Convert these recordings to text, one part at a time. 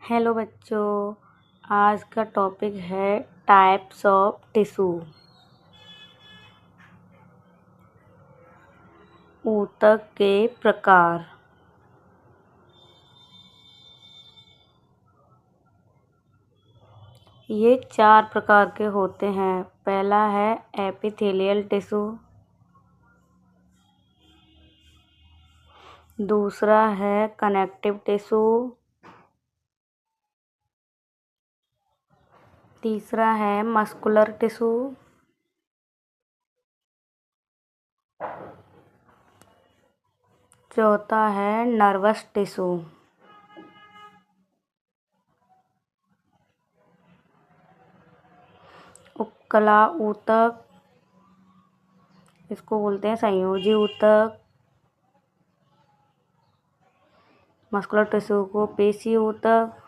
Hello बच्चों, आज का टॉपिक है टाइप्स ऑफ टिश्यू। ऊतक के प्रकार। ये 4 प्रकार के होते हैं। पहला है एपिथेलियल टिश्यू, दूसरा है कनेक्टिव टिश्यू, तीसरा है मस्कुलर टिश्यू, चौथा है नर्वस टिश्यू। उपकला ऊतक, इसको बोलते हैं संयोजी ऊतक। मस्कुलर टिश्यू को पेशी ऊतक,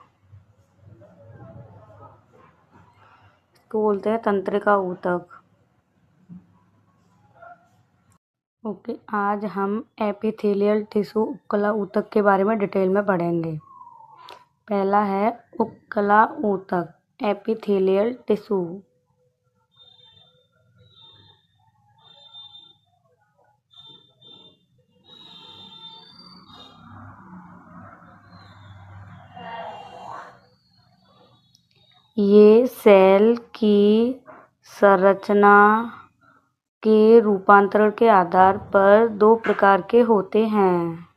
इसको बोलते हैं तंत्रिका ऊतक। ओके, आज हम एपिथेलियल टिश्यू उपकला ऊतक के बारे में डिटेल में पढ़ेंगे। पहला है उपकला ऊतक, एपिथेलियल टिश्यू। ये सेल की संरचना के रूपांतरण के आधार पर 2 प्रकार के होते हैं।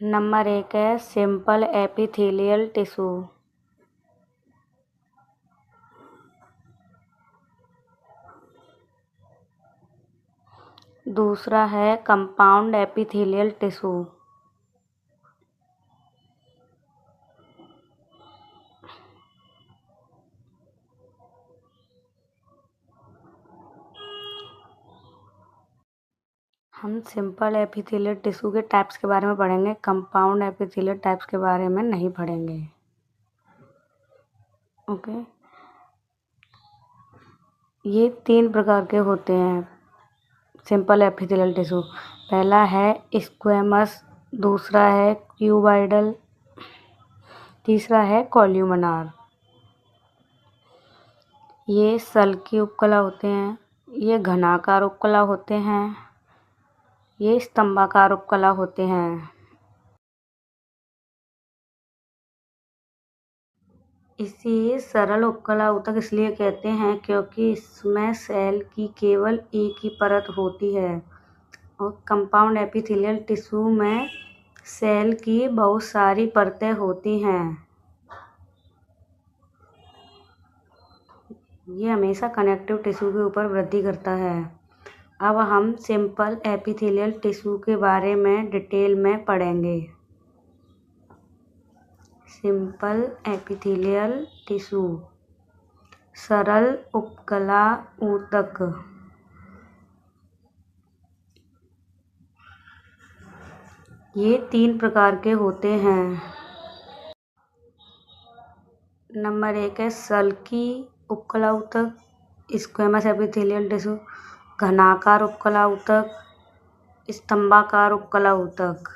नंबर 1 है सिंपल एपिथेलियल टिश्यू। दूसरा है कंपाउंड एपिथेलियल टिश्यू। हम सिंपल एपिथेलियल टिश्यू के टाइप्स के बारे में पढ़ेंगे, कंपाउंड एपिथेलियल टाइप्स के बारे में नहीं पढ़ेंगे। ओके, ये 3 प्रकार के होते हैं सिंपल एपिथेलियल टिश्यू। पहला है स्क्वैमस, दूसरा है क्यूबॉइडल, तीसरा है कॉल्यूमनार। ये सल्की उपकला होते हैं, ये घनाकार उपकला होते हैं, ये स्तंभाकार उपकला होते हैं। इसे सरल उपकला ऊतक इसलिए कहते हैं क्योंकि इसमें सेल की केवल एक ही परत होती है, और कंपाउंड एपिथेलियल टिश्यू में सेल की बहुत सारी परतें होती हैं। ये हमेशा कनेक्टिव टिश्यू के ऊपर वृद्धि करता है। अब हम सिंपल एपिथेलियल टिश्यू के बारे में डिटेल में पढ़ेंगे। सिंपल एपिथेलियल टिश्यू, सरल उपकला ऊतक। ये 3 प्रकार के होते हैं। नंबर 1 है सल्की उपकला ऊतक, स्क्वैमस एपिथेलियल टिश्यू, घनाकार उपकला ऊतक, स्तंभाकार उपकला ऊतक।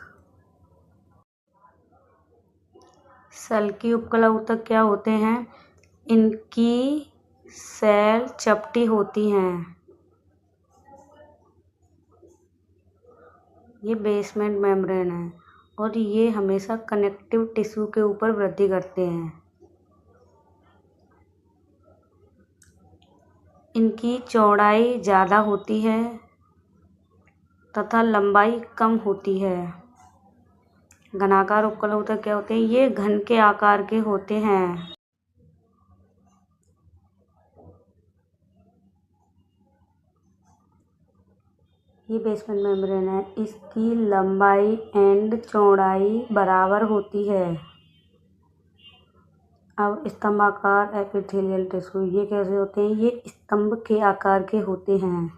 सल्की उपकला ऊतक क्या होते हैं? इनकी सेल चपटी होती हैं। ये बेसमेंट मेम्ब्रेन है और ये हमेशा कनेक्टिव टिश्यू के ऊपर वृद्धि करते हैं। इनकी चौड़ाई ज़्यादा होती है तथा लंबाई कम होती है। घनाकार उपकला ऊतक क्या होते हैं? ये घन के आकार के होते हैं। ये बेसमेंट मेम्ब्रेन है, इसकी लंबाई एंड चौड़ाई बराबर होती है। अब स्तंभाकार एपिथेलियल टिश्यू, ये कैसे होते हैं? ये स्तंभ के आकार के होते हैं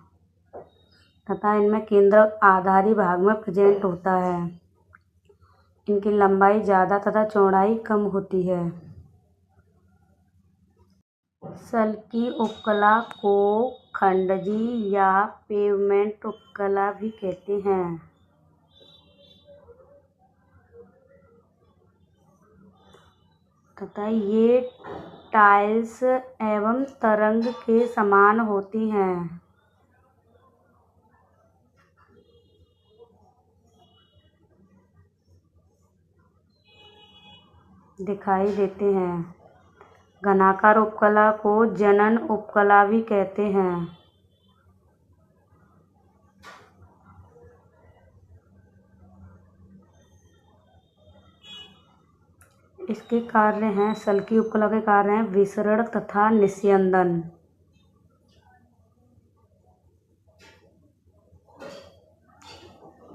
तथा इनमें केंद्रक आधारी भाग में प्रेजेंट होता है। इनकी लंबाई ज़्यादा तथा चौड़ाई कम होती है। सल्की उपकला को खंडजी या पेवमेंट उपकला भी कहते हैं तथा ये टाइल्स एवं तरंग के समान होती हैं। दिखाई देते हैं। घनाकार उपकला को जनन उपकला भी कहते हैं। इसके कार्य हैं, सल्की उपकला के कार्य हैं विसरण तथा निस्यंदन।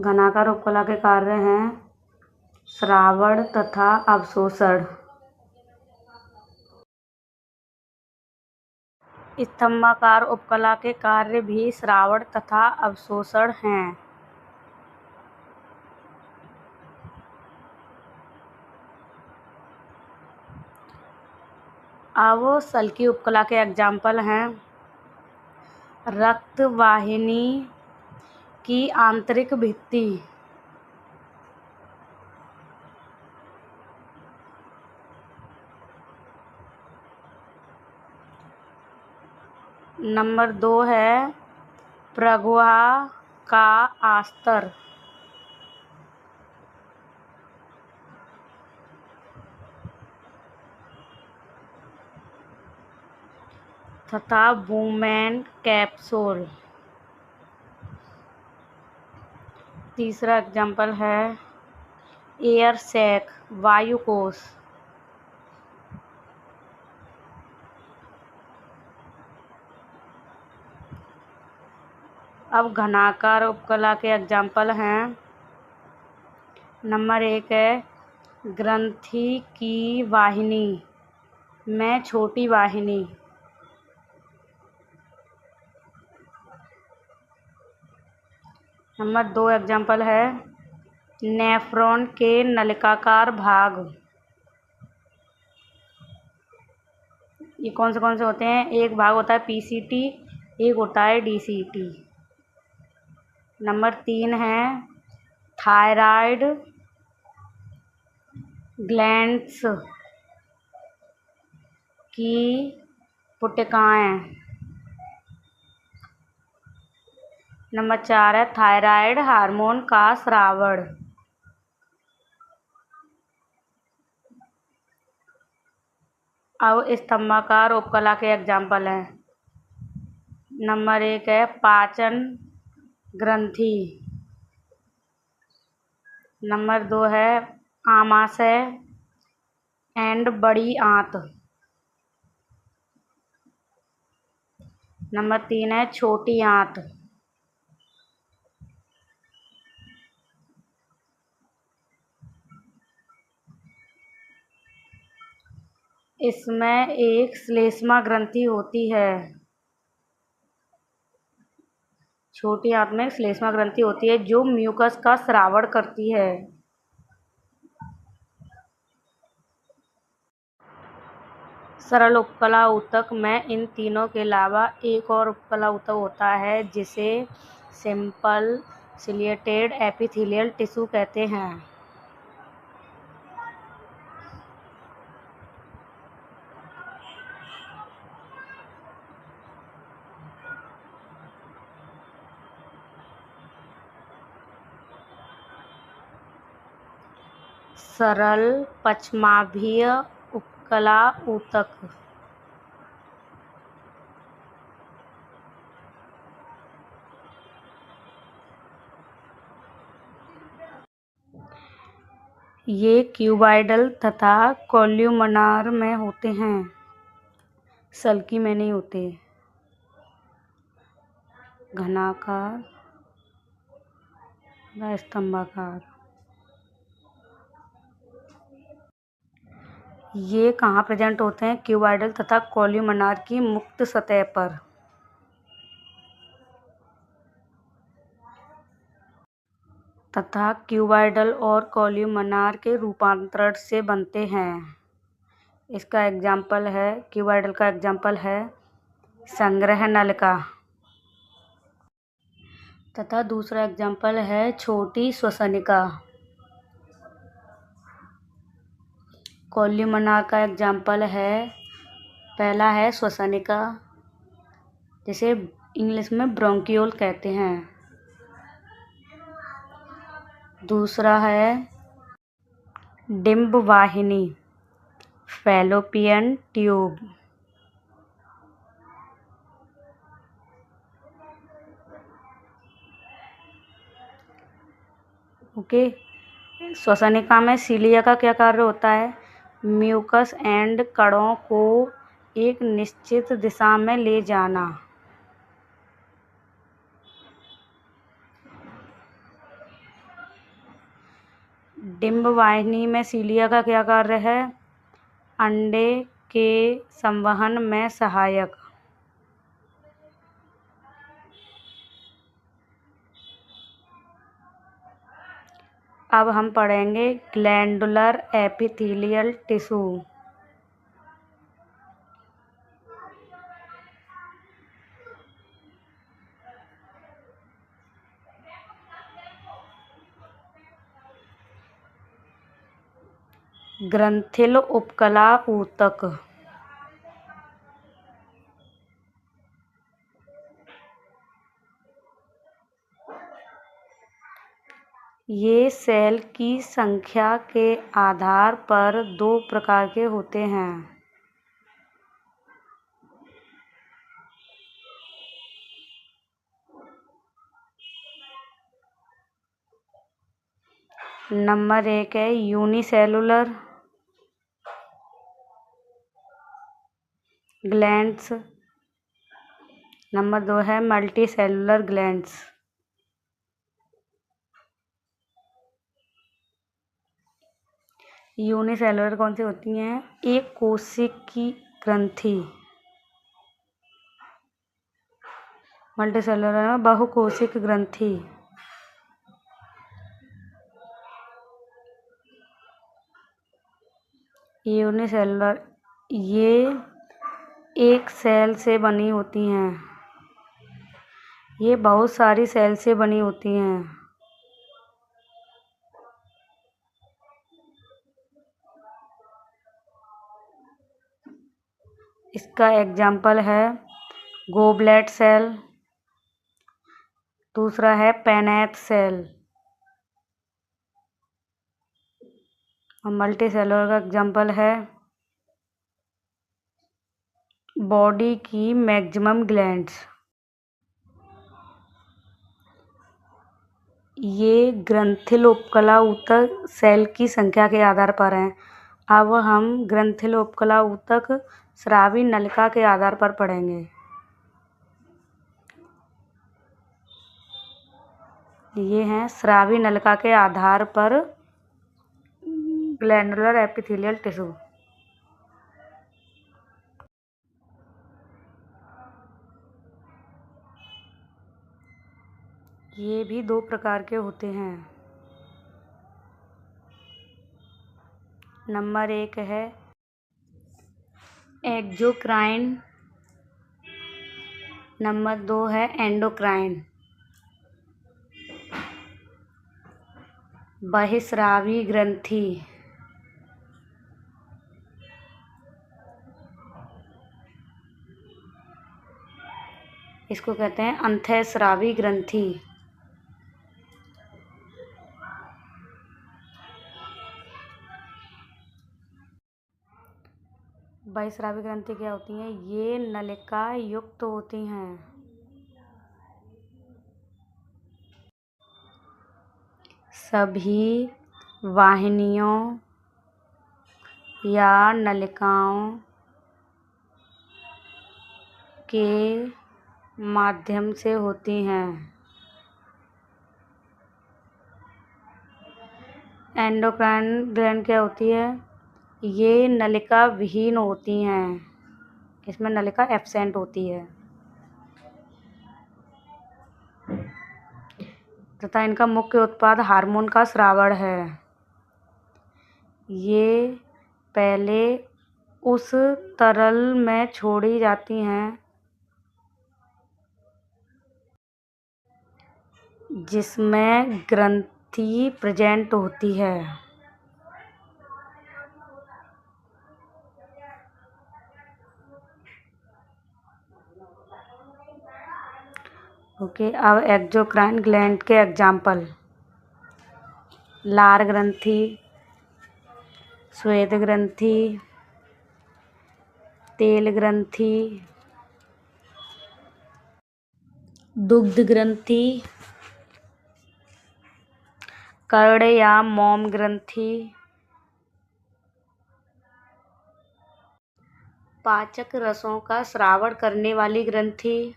घनाकार उपकला के कार्य हैं श्रावण तथा अवशोषण। स्तंभाकार उपकला के कार्य भी श्रावण तथा अवशोषण हैं। अब सल्की उपकला के एग्जाम्पल हैं रक्त वाहिनी की आंतरिक भित्ति, नंबर 2 है प्रवाह का आस्तर, तथा वुमेन कैप्सूल। तीसरा एग्जाम्पल है एयर सैक वायुकोश। अब घनाकार उपकला के एग्जाम्पल हैं नंबर 1 है ग्रंथि की वाहिनी में छोटी वाहिनी, नंबर 2 एग्जाम्पल है नेफ्रॉन के नलिकाकार भाग। ये कौन से होते हैं? एक भाग होता है पीसीटी, एक होता है डीसीटी। नंबर 3 है थायराइड ग्लैंड्स की पुटिकाएं। नंबर 4 है थायराइड हार्मोन का स्रावण। अब स्तंभाकार उपकला के एग्जाम्पल हैं नंबर 1 है पाचन ग्रंथि, नंबर 2 है आमाशय एंड बड़ी आंत, नंबर 3 है छोटी आंत। इसमें एक श्लेष्मा ग्रंथि होती है। छोटी आंत में श्लेष्मा ग्रंथि होती है जो म्यूकस का स्रावण करती है। सरल उपकला ऊतक में इन तीनों के अलावा एक और उपकला ऊतक होता है जिसे सिंपल सिलिएटेड एपिथेलियल टिश्यू कहते हैं। सरल पश्चाभीय उपकला ऊतक ये क्यूबॉइडल तथा कोल्यूमनार में होते हैं, सल्की में नहीं होते। घनाकार व स्तंभाकार। ये कहाँ प्रेजेंट होते हैं? क्यूबॉइडल तथा कोल्यूमनार की मुक्त सतह पर। तथा क्यूबॉइडल और कोल्यूमनार के रूपांतरण से बनते हैं। इसका एग्जाम्पल है, क्यूबॉइडल का एग्जाम्पल है संग्रह नलिका। तथा दूसरा एग्जाम्पल है छोटी श्वसनिका। कोल्यूमिनार का एग्जाम्पल है, पहला है श्वसनिका, जिसे इंग्लिश में ब्रोंकियोल कहते हैं। दूसरा है डिम्ब वाहिनी, फैलोपियन ट्यूब। ओके, श्वसनिका में सीलिया का क्या कार्य होता है? म्यूकस एंड कणों को एक निश्चित दिशा में ले जाना। डिम्ब वाहिनी में सीलिया का क्या कार्य है? अंडे के संवहन में सहायक। अब हम पढ़ेंगे ग्लैंडुलर एपिथेलियल टिश्यू। ग्रंथिल उपकला ऊतक। ये सेल की संख्या के आधार पर दो प्रकार के होते हैं। नंबर 1 है यूनिसेलुलर ग्लैंड्स। नंबर 2 है मल्टी सेलुलर ग्लैंड्स। यूनिसेलुलर कौन सी होती हैं? एक कोशिकी ग्रंथि। मल्टी सेलुलर में बहुकोशिक ग्रंथि। यूनिसेलुलर ये एक सेल से बनी होती हैं। ये बहुत सारी सेल से बनी होती हैं। इसका एग्जाम्पल है गोबलेट सेल। दूसरा है पेनेथ सेल। और मल्टी सेलुलर का एग्जाम्पल है बॉडी की मैक्सिमम ग्लैंड्स। ये ग्रंथिल उपकला ऊतक सेल की संख्या के आधार पर हैं। अब हम ग्रंथिल उपकला ऊतक स्रावी नलिका के आधार पर पढ़ेंगे। ये हैं स्रावी नलिका के आधार पर ग्लैंडुलर एपिथेलियल टिश्यू। ये भी दो प्रकार के होते हैं। नंबर 1 है एक्सोक्राइन। नंबर 2 है एंडोक्राइन। बहिस्रावी ग्रंथि। इसको कहते हैं अंतःस्रावी ग्रंथि। बहिस्रावी ग्रंथि क्या होती हैं? ये नलिका युक्त होती हैं। सभी वाहिनियों या नलिकाओं के माध्यम से होती हैं। एंडोक्राइन ग्लैंड क्या होती है? ये नलिका विहीन होती हैं। इसमें नलिका एब्सेंट होती है तथा इनका मुख्य उत्पाद हार्मोन का स्रावण है। ये पहले उस तरल में छोड़ी जाती हैं जिसमें ग्रंथि प्रेजेंट होती है। ओके, अब एक्सोक्राइन ग्लैंड के एग्जाम्पल: लार ग्रंथि, श्वेत ग्रंथि, तेल ग्रंथि, दुग्ध ग्रंथि, कर्ण या मोम ग्रंथि, पाचक रसों का स्रावण करने वाली ग्रंथि,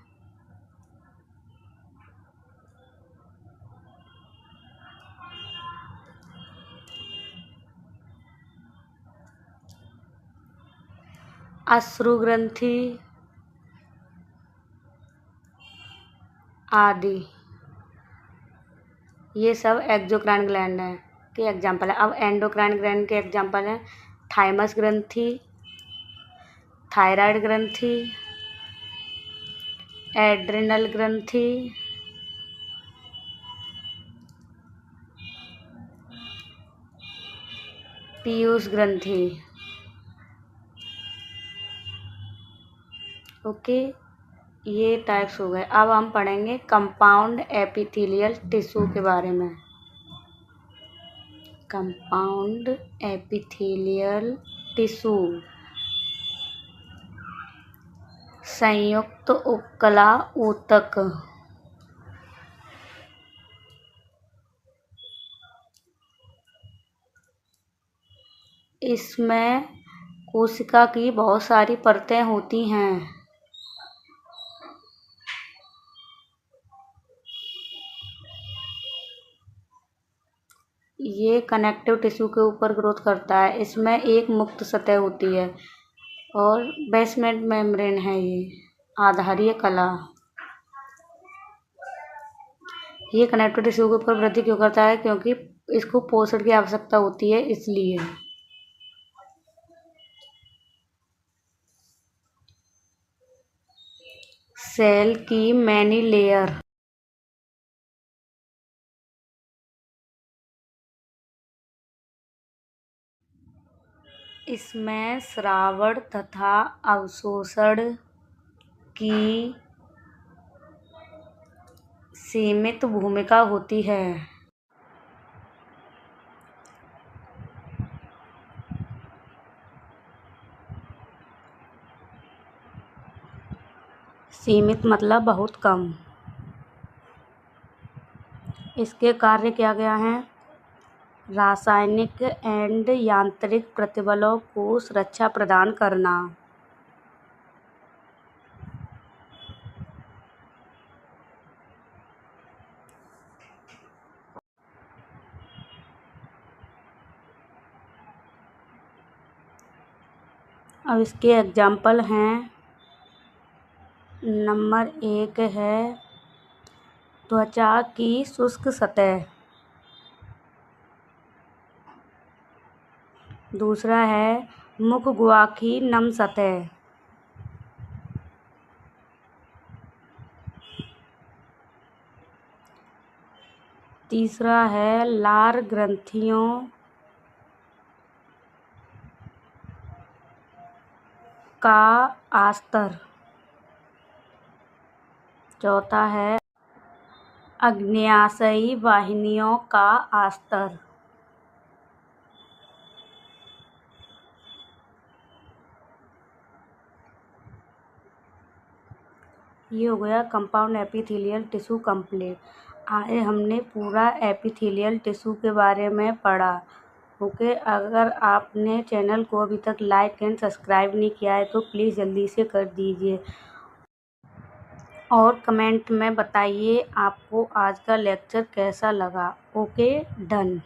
अश्रु ग्रंथि आदि। ये सब एक्सोक्राइन ग्लैंड है के एग्जाम्पल है। अब एंडोक्राइन ग्लैंड के एग्जाम्पल हैं: थाइमस ग्रंथि, थायराइड ग्रंथि, एड्रिनल ग्रंथि, पीयूष ग्रंथि। ओके, ये टाइप्स हो गए। अब हम पढ़ेंगे कंपाउंड एपिथेलियल टिश्यू के बारे में। कंपाउंड एपिथेलियल टिश्यू संयुक्त उपकला ऊतक इसमें कोशिका की बहुत सारी परतें होती हैं। ये कनेक्टिव टिश्यू के ऊपर ग्रोथ करता है। इसमें एक मुक्त सतह होती है और बेसमेंट मेम्ब्रेन है। ये आधारीय कला। ये कनेक्टिव टिश्यू के ऊपर वृद्धि क्यों करता है? क्योंकि इसको पोषण की आवश्यकता होती है, इसलिए। सेल की मैनी लेयर इसमें स्रावण तथा अवशोषण की सीमित भूमिका होती है। सीमित मतलब बहुत कम। इसके कार्य क्या क्या हैं? रासायनिक एंड यांत्रिक प्रतिबलों को सुरक्षा प्रदान करना, अब इसके एग्जाम्पल हैं। नंबर 1 है त्वचा की शुष्क सतह। दूसरा है मुख गुहा की नम सतह। तीसरा है लार ग्रंथियों का आस्तर। चौथा है अग्न्याशयी वाहिनियों का आस्तर। ये हो गया कंपाउंड एपिथेलियल टिश्यू कंप्लीट। आए हमने पूरा एपिथेलियल टिश्यू के बारे में पढ़ा। ओके, अगर आपने चैनल को अभी तक लाइक एंड सब्सक्राइब नहीं किया है तो प्लीज़ जल्दी से कर दीजिए और कमेंट में बताइए आपको आज का लेक्चर कैसा लगा। Okay, done.